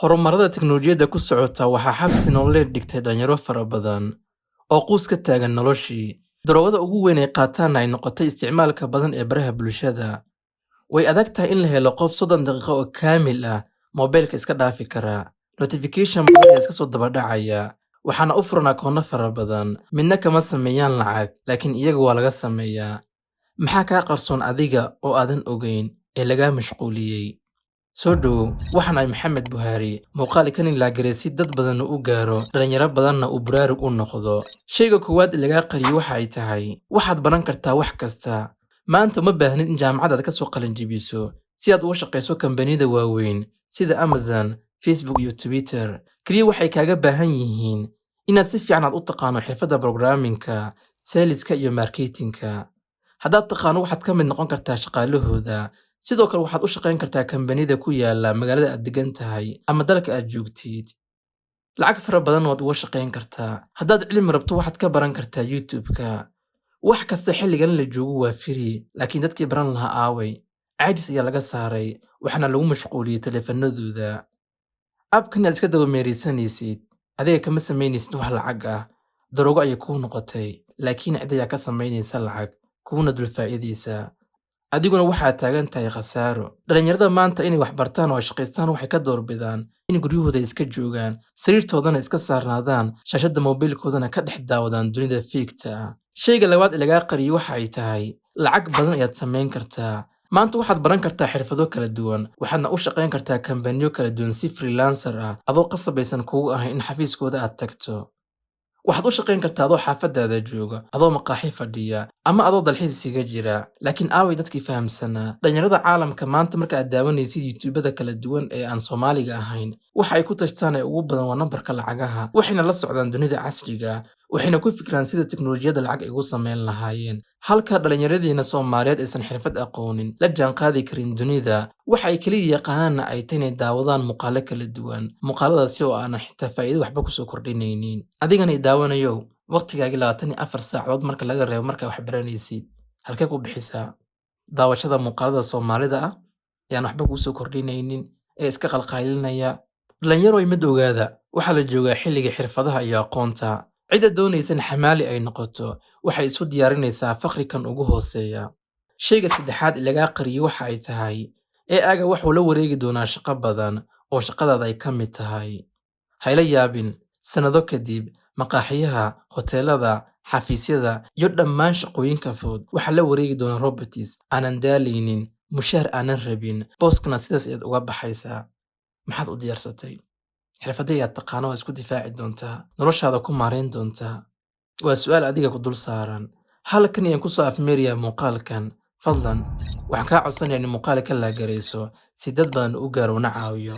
Horumarada teknoolojiyadda ku socota waxaa xabsi nololeed dhigtay dhalinyaro fara badan oo quus ka taagan noloshii. Daroogada ugu weyn ee qaataana ay noqotay isticmaalka badan ee baraha bulshada. Way adag tahay in la helo qof 30 daqiiqo oo kaamil ah moobilka iska dhaafi kara. Notification badan ayaa iska soo daba dhacaya. Waxaana u furan akoonno fara badan. Midna kama sameeyaan lacag, laakiin iyaga waa laga sameeyaa. Maxaa kaa qarsoon adiga oo aadan ogeyn ee lagaa mashquuliyey? Soo dhow, waxaan ahay Maxamed Buhari, muuqaalkan in la gareesid dad badan u gaaro, dhalinyaro badanna uu baraarug u noqdo. Shayga koowaad ee lagaa qariyo waxa ay tahay, waxaad baran kartaa wax kasta. Maanta uma baahnid in jaamacadaad ka soo qalin jebiso si aad uga shaqayso kambaniyada waaweyn sida Amazon, Facebook iyo Twitter. Kaliya waxay kaaga baahan yihiin inaad si fiican u taqaano xirfadda programmingka, saleska iyo marketingka. Haddaad taqaano waxaad ka mid noqon kartaa shaqaalahooda. Sidoo kale waxaad u shaqayn kartaa kambaniyada ku yaala magaalada aad degan tahay ama dalka aad joogtid. Lacag fara badan waad uga shaqayn kartaa. Haddaad cilmi rabto waxaad ka baran kartaa YouTube-ka. Wax kasta xilligan la joogo waa free, laakiin dadkii baran lahaa aaway. Caajis ayaa laga saaray, waxaana lagu mashquuliyey taleefanadooda. Abkan aad iska daba meeraysanaysid, adiga kama samaynaysid wax lacag ah. Daroogo ayay kuu noqotay, laakiin cid ayaa ka samaynaysa lacag, kuuna dul faa'iidaysa. Adiguna waxaad taagan tahay khasaaro. Dhalinyarada maanta inay wax bartaan oo ay shaqaystaan waxay ka doorbidaan in guryahooda iska joogaan, sariirtoodana iska saarnaadaan, shaashadda moobilkoodana ka dhex daawadaan dunida fiigta ah. Shayga labaad ee lagaa qariyo waxa ay tahay, lacag badan ayaad samayn kartaa. Maanta waxaad baran kartaa xirfado kala duwan, waxaadna u shaqayn kartaa kambaniyo kala duwan si freelancer ah, adoo qasabaysan kugu ahayn in xafiiskooda aad tagto. Waxaad u shaqayn kartaa adoo xaafadaada jooga, adoo maqaaxi fadhiya, ama adoo dalxiis isiga jira. Laakiin aaway dadkii fahamsanaa. Dhalinyarada caalamka maanta marka aad daawanaysid YouTube-ada kala duwan ee aan Soomaaliga ahayn, waxa ay ku tashtaan ee ugu badan waa nambarka lacagaha. Waxayna la socdaan dunida casriga, waxayna ku fikiraan sida teknoolojiyadda lacag ay ugu samayn lahaayeen. Halka dhalinyaradiina Soomaaliyeed aysan xirfad aqoonin, la jaanqaadi karin dunida, waxa ay kaliya yaqaanaanna ay tahay inay daawadaan muuqaalo kala duwan. Muuqaaladaasi oo aanan xitaa faa'iido waxba ku soo kordhinaynin. Adigana i daawanayow, waqtigaagii 24 saacadood marka laga reebo markaa wax baranaysid, halkee ku bixisaa? Daawashada muuqaalada Soomaalida ah ayaan waxba kuu soo kordhinaynin ee iska qalqaylinaya. Dhalinyaro mid ogaada, waxaa la joogaa xilliga xirfadaha iyo aqoonta. Cidda doonaysan xamaali ay noqoto, waxay isu diyaarinaysaa faqrikan ugu hooseeya. Shayga saddexaad ee lagaa qariyo waxa ay tahay, aaga waxuu la wareegi doonaa shaqo badan oo shaqadaada ay ka mid tahay. Hayla yaabin, sanado kadib, maqaaxiyaha, hoteelada, xafiisyada iyo dhammaan shaqooyinka fudud waxaa la wareegi doona robots aanan daalaynin, mushaar aanan rabin, booskana sidaas ayaad uga baxaysaa. Maxaad u diyaarsatay? xirfadda aad taqaano waa isku difaaci doontaa, noloshaada ku maarayn doontaa. Waa su'aal adiga ku dul saaran. Halkan ayaan ku soo afmeerayaa muuqaalkan. Fadlan, waxaan kaa codsanayaa in muuqaalka la garayso si dad badan u gaaro una caawiyo.